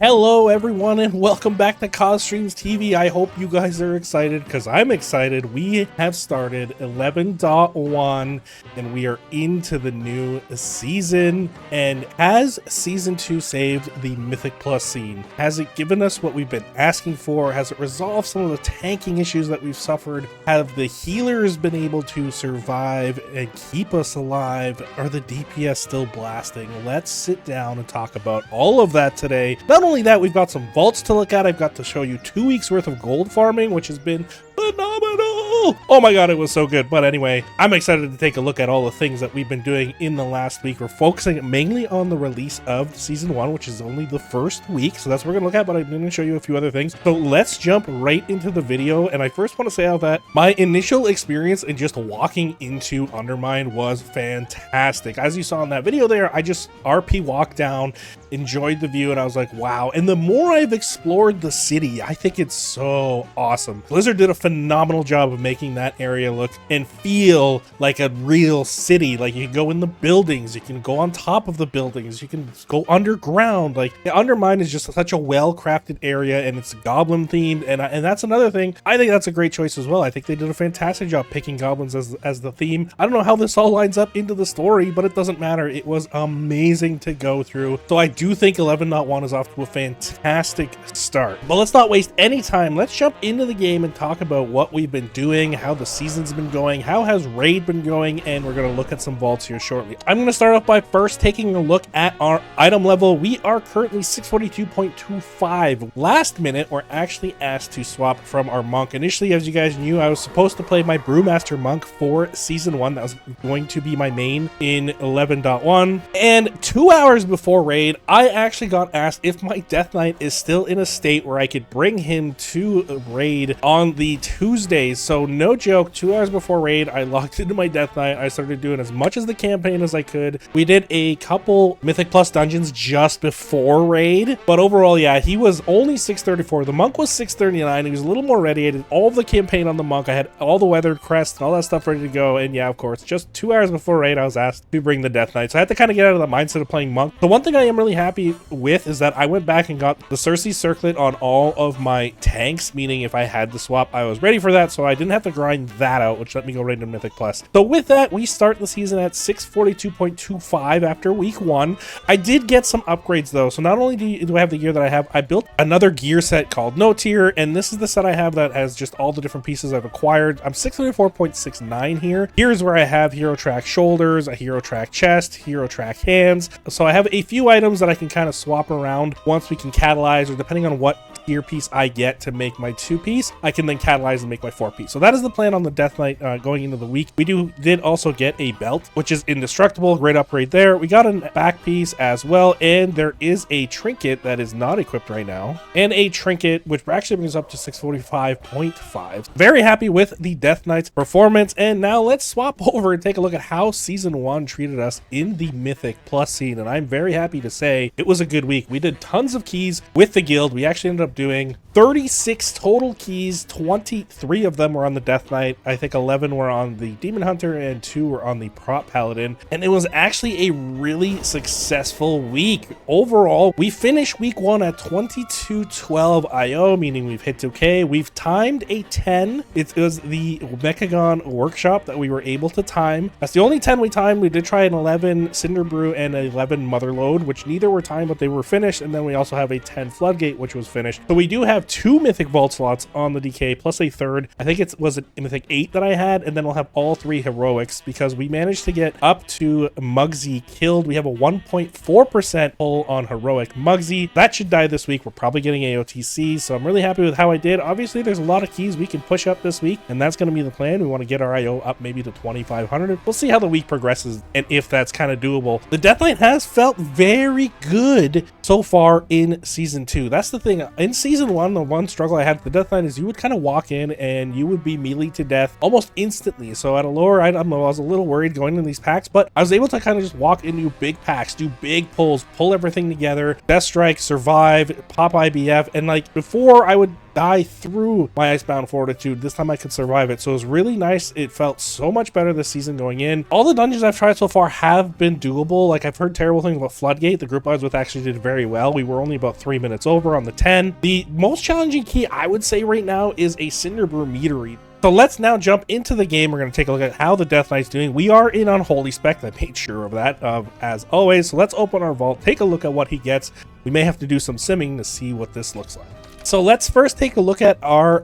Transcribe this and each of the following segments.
Hello everyone and welcome back to Cause Streams TV. I hope you guys are excited because I'm excited. We have started 11.1 and we are into the new season. And has season 2 saved the Mythic Plus scene? Has it given us what we've been asking for? Has it resolved some of the tanking issues that we've suffered? Have the healers been able to survive and keep us alive? Are the DPS still blasting? Let's sit down and talk about all of that today. Not only that, we've got some vaults to look at. I've got to show you 2 weeks worth of gold farming, which has been phenomenal. Oh my god, it was so good. But anyway, I'm excited to take a look at all the things that we've been doing in the last week. We're focusing mainly on the release of season 1, which is only the first week, so that's what we're gonna look at, but I'm gonna show you a few other things. So let's jump right into the video. And I first want to say how that my initial experience in just walking into Undermine was fantastic. As you saw in that video there, I just RP walked down, enjoyed the view, and I was like, wow. And the more I've explored the city, I think it's so awesome. Blizzard did a phenomenal job of making that area look and feel like a real city. Like, you can go in the buildings, you can go on top of the buildings, you can go underground. Like, Undermine is just such a well-crafted area, and it's goblin themed, and that's another thing. I think that's a great choice as well. I think they did a fantastic job picking goblins as the theme. I don't know how this all lines up into the story, but it doesn't matter. It was amazing to go through. So I do think 11.1 is off to a fantastic start. But let's not waste any time. Let's jump into the game and talk about what we've been doing, how the season's been going, how has raid been going, and we're going to look at some vaults here shortly. I'm going to start off by first taking a look at our item level. We are currently 642.25. Last minute, we're actually asked to swap from our monk. Initially, as you guys knew, I was supposed to play my Brewmaster monk for season 1. That was going to be my main in 11.1. And 2 hours before raid, I actually got asked if my Death Knight is still in a state where I could bring him to raid on the Tuesdays. So no joke, 2 hours before raid, I logged into my Death Knight. I started doing as much as the campaign as I could. We did a couple Mythic Plus dungeons just before raid, but overall, yeah, he was only 634. The monk was 639. He was a little more ready. I did all of the campaign on the monk. I had all the weathered crest and all that stuff ready to go. And yeah, of course, just 2 hours before raid, I was asked to bring the Death Knight. So I had to kind of get out of the mindset of playing monk. The one thing I am really happy with is that I went back and got the Cyrce Circlet on all of my tanks, meaning if I had the swap, I was ready for that, so I didn't have to grind that out, which let me go right into Mythic Plus. So with that, we start the season at 642.25 after week 1. I did get some upgrades though, so not only do I have the gear that I have, I built another gear set called No Tier, and this is the set I have that has just all the different pieces I've acquired. I'm 634.69 here. Here's where I have Hero Track Shoulders, a Hero Track Chest, Hero Track Hands. So I have a few items that I can kind of swap around once we can catalyze, or depending on what gear piece I get to make my 2-piece, I can then catalyze and make my 4-piece. So that is the plan on the Death Knight going into the week. We did also get a belt, which is indestructible. Great upgrade there. We got a back piece as well, and there is a trinket that is not equipped right now, and a trinket which actually brings us up to 645.5. Very happy with the Death Knight's performance. And now let's swap over and take a look at how season 1 treated us in the Mythic Plus scene. And I'm very happy to say it was a good week. We did tons of keys with the guild. We actually ended up doing 36 total keys. 23 of them were on the Death Knight. I think 11 were on the Demon Hunter and 2 were on the Prop Paladin. And it was actually a really successful week. Overall, we finished week 1 at 2212 IO, meaning we've hit 2K. We've timed a 10. It was the Mechagon workshop that we were able to time. That's the only 10 we timed. We did try an 11 Cinder Brew and an 11 Motherload, which neither were timed, but they were finished. And then we also have a 10 Floodgate, which was finished. So we do have 2 Mythic Vault slots on the DK, plus a third. I think it was a Mythic 8 that I had, and then we'll have all 3 Heroics because we managed to get up to Mugsy killed. We have a 1.4% pull on Heroic Mugsy. That should die this week. We're probably getting AOTC, so I'm really happy with how I did. Obviously, there's a lot of keys we can push up this week, and that's going to be the plan. We want to get our IO up maybe to 2,500. We'll see how the week progresses and if that's kind of doable. The Death Knight has felt very good so far in season 2. That's the thing. In season 1, the one struggle I had with the Death Knight is you would kind of walk in and you would be melee to death almost instantly. So at a lower item, I was a little worried going into these packs, but I was able to kind of just walk into big packs, do big pulls, pull everything together, Death Strike, survive, pop IBF, and like before I would die through my Icebound Fortitude. This time I could survive it. So it was really nice. It felt so much better this season going in. All the dungeons I've tried so far have been doable. Like, I've heard terrible things about Floodgate. The group I was with actually did very well. We were only about 3 minutes over on the 10. The most challenging key I would say right now is a Cinderbrew meteorite. So let's now jump into the game. We're going to take a look at how the Death Knight's doing. We are in Unholy Spec. I made sure of that, as always. So let's open our vault, take a look at what he gets. We may have to do some simming to see what this looks like. So let's first take a look at our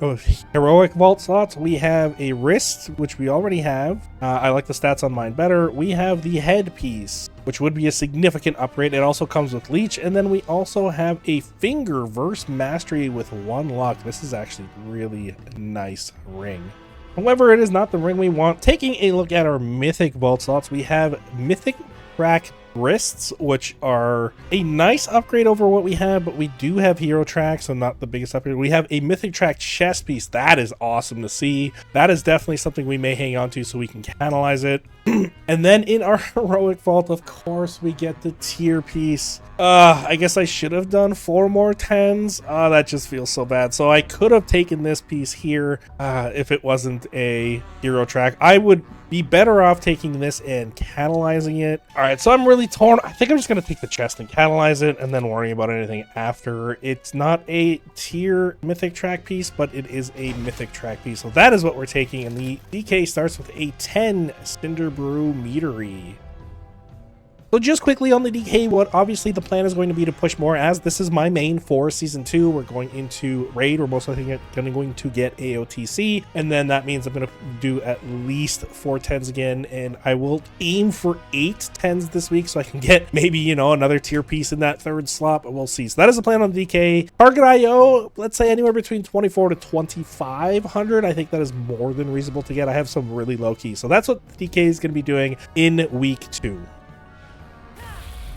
heroic vault slots. We have a wrist, which we already have. I like the stats on mine better. We have the headpiece, which would be a significant upgrade. It also comes with leech. And then we also have a finger verse mastery with 1 luck. This is actually really nice ring. However, it is not the ring we want. Taking a look at our mythic vault slots, we have mythic track wrists, which are a nice upgrade over what we have, but we do have hero track, so not the biggest upgrade. We have a mythic track chest piece. That is awesome to see. That is definitely something we may hang on to so we can catalyze it. And then in our heroic vault, of course, we get the tier piece. I guess I should have done 4 more 10s. That just feels so bad. So I could have taken this piece here if it wasn't a hero track. I would be better off taking this and catalyzing it. All right, so I'm really torn. I think I'm just going to take the chest and catalyze it and then worry about anything after. It's not a tier mythic track piece, but it is a mythic track piece. So that is what we're taking. And the DK starts with a 10 Cinderbrew meteorite. So just quickly on the DK, what obviously the plan is going to be to push more, as this is my main for season 2. We're going into raid. We're most likely going to get AOTC, and then that means I'm going to do at least 4 10s again, and I will aim for 8 10s this week so I can get maybe, you know, another tier piece in that 3rd slot, but we'll see. So that is the plan on the DK. Target IO, let's say anywhere between 24 to 2500. I think that is more than reasonable to get. I have some really low key, so that's what the DK is going to be doing in week 2.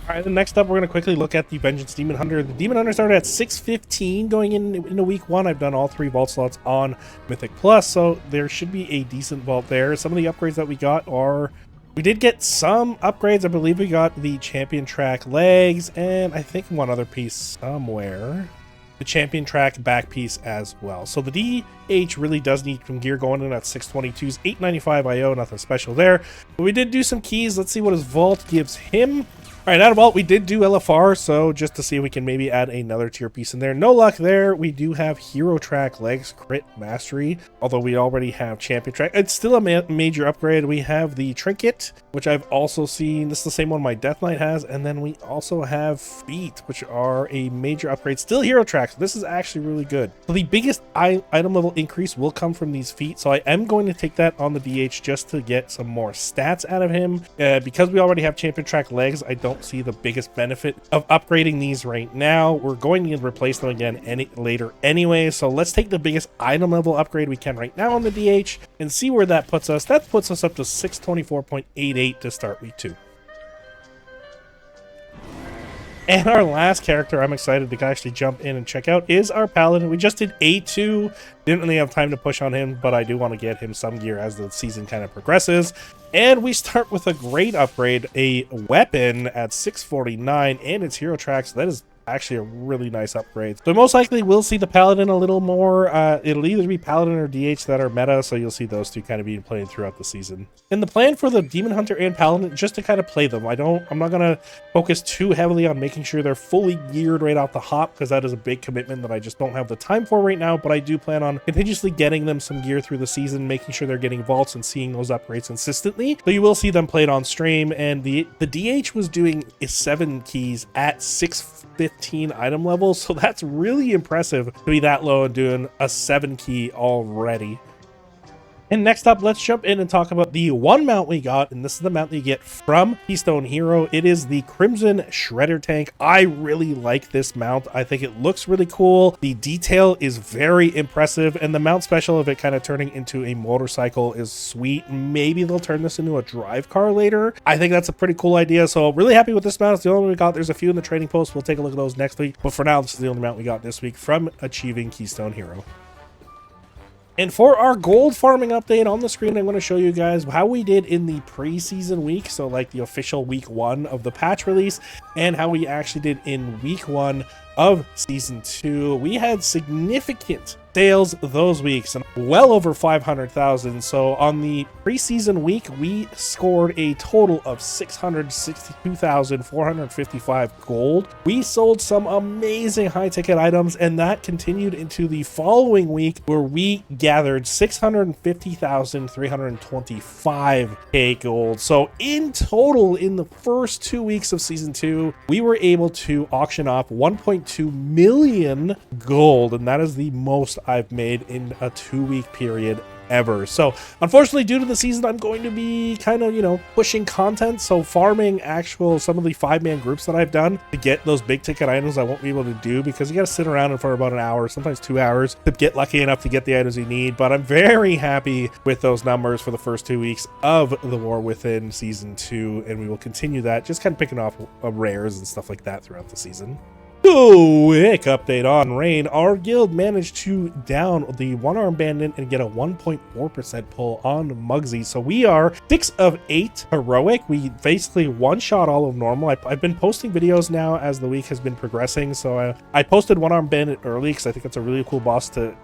All right, then next up, we're going to quickly look at the Vengeance Demon Hunter. The Demon Hunter started at 615 going into week 1. I've done all 3 vault slots on Mythic Plus, so there should be a decent vault there. Some of the upgrades that we got are... We did get some upgrades. I believe we got the Champion Track legs, and I think one other piece somewhere. The Champion Track back piece as well. So the DH really does need some gear going in at 622s, 895 IO, nothing special there. But we did do some keys. Let's see what his vault gives him. All right, out of vault, we did do LFR, so just to see if we can maybe add another tier piece in there. No luck there. We do have Hero Track Legs Crit Mastery, although we already have Champion Track. It's still a major upgrade. We have the Trinket, which I've also seen. This is the same one my Death Knight has, and then we also have Feet, which are a major upgrade. Still Hero Track, so this is actually really good. So the biggest item level increase will come from these Feet, so I am going to take that on the DH just to get some more stats out of him. Because we already have Champion Track Legs, I don't see the biggest benefit of upgrading these right now. We're going to replace them again later anyway, so let's take the biggest item level upgrade we can right now on the DH and see where that puts us. That puts us up to 624.88 to start week 2. And our last character I'm excited to actually jump in and check out is our Paladin. We just did A2. Didn't really have time to push on him, but I do want to get him some gear as the season kind of progresses. And we start with a great upgrade, a weapon at 649 and its hero tracks. That is actually a really nice upgrade. So most likely we'll see the Paladin a little more. It'll either be Paladin or DH that are meta, so you'll see those two kind of being played throughout the season. And the plan for the Demon Hunter and Paladin, just to kind of play them. I'm not gonna focus too heavily on making sure they're fully geared right off the hop, because that is a big commitment that I just don't have the time for right now, but I do plan on continuously getting them some gear through the season, making sure they're getting vaults and seeing those upgrades consistently. So you will see them played on stream, and the DH was doing 7 keys at 615 item level, so that's really impressive to be that low and doing a 7 key already. And next up, let's jump in and talk about the one mount we got, and this is the mount that you get from Keystone Hero. It is the Crimson Shredder Tank. I really like this mount. I think it looks really cool. The detail is very impressive, and the mount special of it kind of turning into a motorcycle is sweet. Maybe they'll turn this into a drive car later. I think that's a pretty cool idea, so really happy with this mount. It's the only one we got. There's a few in the trading post. We'll take a look at those next week, but for now, this is the only mount we got this week from Achieving Keystone Hero. And for our gold farming update on the screen, I'm going to show you guys how we did in the preseason week, so like the official week 1 of the patch release, and how we actually did in week 1 of season 2. We had significant sales those weeks and well over 500,000. So on the preseason week, we scored a total of 662,455 gold. We sold some amazing high ticket items, and that continued into the following week where we gathered 650,325k gold. So in total, in the first 2 weeks of season 2, we were able to auction off 1.2 million gold, and that is the most I've made in a 2-week period ever. So unfortunately, due to the season, I'm going to be kind of, pushing content. So farming some of the 5-man groups that I've done to get those big ticket items I won't be able to do, because you got to sit around for about an hour, sometimes 2 hours, to get lucky enough to get the items you need. But I'm very happy with those numbers for the first 2 weeks of the War Within season 2, and we will continue that, just kind of picking off rares and stuff like that throughout the season. Quick update on Rain. Our guild managed to down the 1-arm bandit and get a 1.4% pull on Mugsy. So we are 6 of 8 heroic. We basically one-shot all of normal. I've been posting videos now as the week has been progressing. So I posted 1-arm bandit early because I think it's a really cool boss to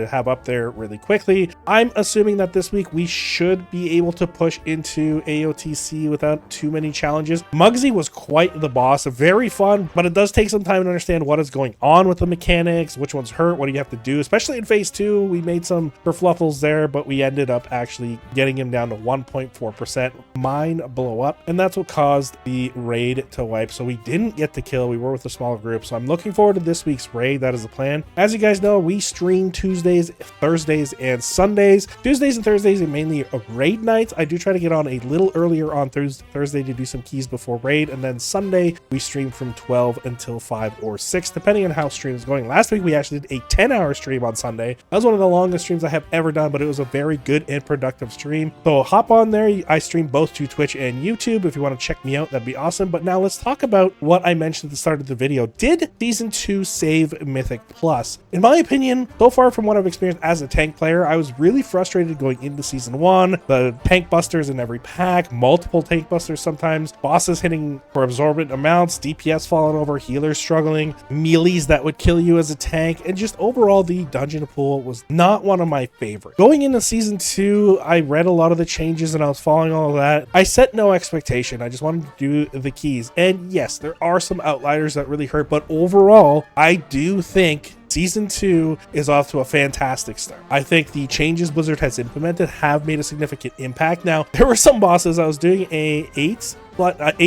have up there really quickly. I'm assuming that this week we should be able to push into AOTC without too many challenges. Mugsy was quite the boss, very fun, but it does take some time to understand what is going on with the mechanics, which ones hurt, what do you have to do, especially in phase 2. We made some kerfluffles there, but we ended up actually getting him down to 1.4%. Mine blow up, and that's what caused the raid to wipe. So we didn't get to kill. We were with a small group, so I'm looking forward to this week's raid. That is the plan. As you guys know, we stream Tuesdays, Thursdays, and Sundays. Tuesdays and Thursdays are mainly raid nights. I do try to get on a little earlier on Thursday to do some keys before raid, and then Sunday we stream from 12 until 5 or 6, depending on how stream is going. Last week we actually did a 10-hour stream on Sunday. That was one of the longest streams I have ever done, but it was a very good and productive stream. So hop on there. I stream both to Twitch and YouTube. If you want to check me out, that'd be awesome. But now let's talk about what I mentioned at the start of the video. Did Season 2 save Mythic Plus? In my opinion, so far from what I've experienced as a tank player, I was really frustrated going into Season 1. The tank busters in every pack, multiple tank busters sometimes, bosses hitting for absorbent amounts, DPS falling over, healers struggling, melees that would kill you as a tank, and just overall the dungeon pool was not one of my favorites. Going into Season 2, I read a lot of the changes and I was following all of that. I set no expectation. I just wanted to do the keys. And yes, there are some outliers that really hurt, but overall, I do think Season 2 is off to a fantastic start. I think the changes Blizzard has implemented have made a significant impact. Now, there were some bosses. I was doing a 8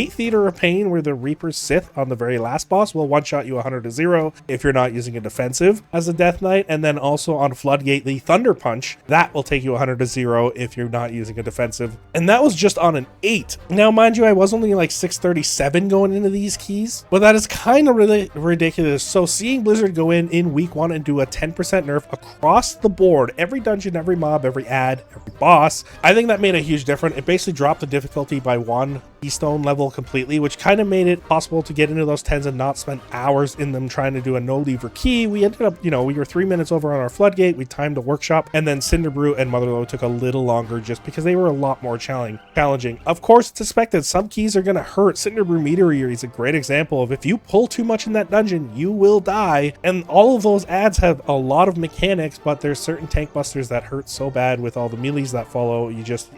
Theater of Pain where the Reaper's Sith on the very last boss will one-shot you 100-0 if you're not using a defensive as a Death Knight, and then also on Floodgate, the Thunder Punch, that will take you 100-0 if you're not using a defensive, and that was just on an 8. Now, mind you, I was only like 637 going into these keys, but that is kind of really ridiculous. So seeing Blizzard go in week 1 and do a 10% nerf across the board, every dungeon, every mob, every ad, every boss, I think that made a huge difference. It basically dropped the difficulty by 1 keystone level completely, which kind of made it possible to get into those 10s and not spend hours in them trying to do a no lever key. We ended up, we were 3 minutes over on our Floodgate. We timed a workshop, and then Cinderbrew and Motherload took a little longer just because they were a lot more challenging. Of course, it's expected. Some keys are going to hurt. Cinderbrew Meteor is a great example of if you pull too much in that dungeon, you will die. And all of those ads have a lot of mechanics, but there's certain tank busters that hurt so bad with all the melees that follow.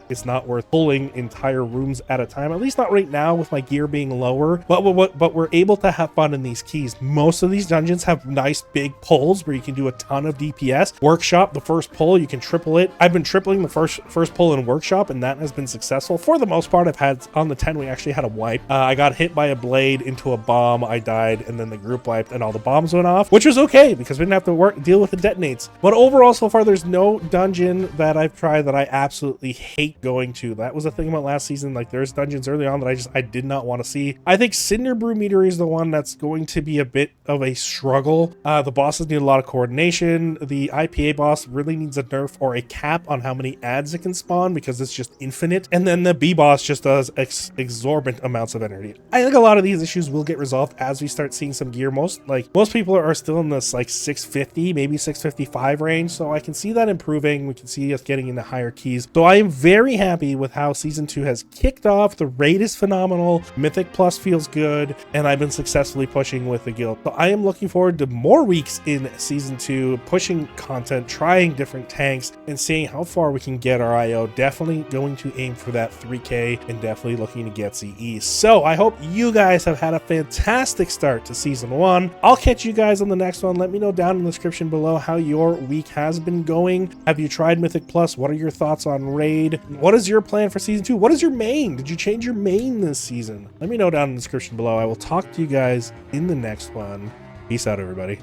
It's not worth pulling entire rooms at a time, at least not right now with my gear being lower, but we're able to have fun in these keys. Most of these dungeons have nice big pulls where you can do a ton of DPS. Workshop, the first pull, you can triple it. I've been tripling the first pull in Workshop, and that has been successful. For the most part, I've had, on the 10, we actually had a wipe. I got hit by a blade into a bomb, I died, and then the group wiped, and all the bombs went off, which was okay, because we didn't have to deal with the detonates. But overall, so far, there's no dungeon that I've tried that I absolutely hate going to. That was the thing about last season. Like, there's dungeons earlier early on that I did not want to see. I think Cinderbrew Meteor is the one that's going to be a bit of a struggle. The bosses need a lot of coordination. The IPA boss really needs a nerf or a cap on how many ads it can spawn because it's just infinite. And then the B boss just does exorbitant amounts of energy. I think a lot of these issues will get resolved as we start seeing some gear. Most people are still in this like 650, maybe 655 range. So I can see that improving. We can see us getting into higher keys. So I am very happy with how season 2 has kicked off. The raid is phenomenal. Mythic Plus feels good. And I've been successfully pushing with the guild. So I am looking forward to more weeks in season 2, pushing content, trying different tanks, and seeing how far we can get our IO. Definitely going to aim for that 3K and definitely looking to get CE. So I hope you guys have had a fantastic start to season 1. I'll catch you guys on the next one. Let me know down in the description below how your week has been going. Have you tried Mythic Plus? What are your thoughts on raid? What is your plan for season 2? What is your main? Did you change your main this season? Let me know down in the description below. I will talk to you guys in the next one. Peace out, everybody.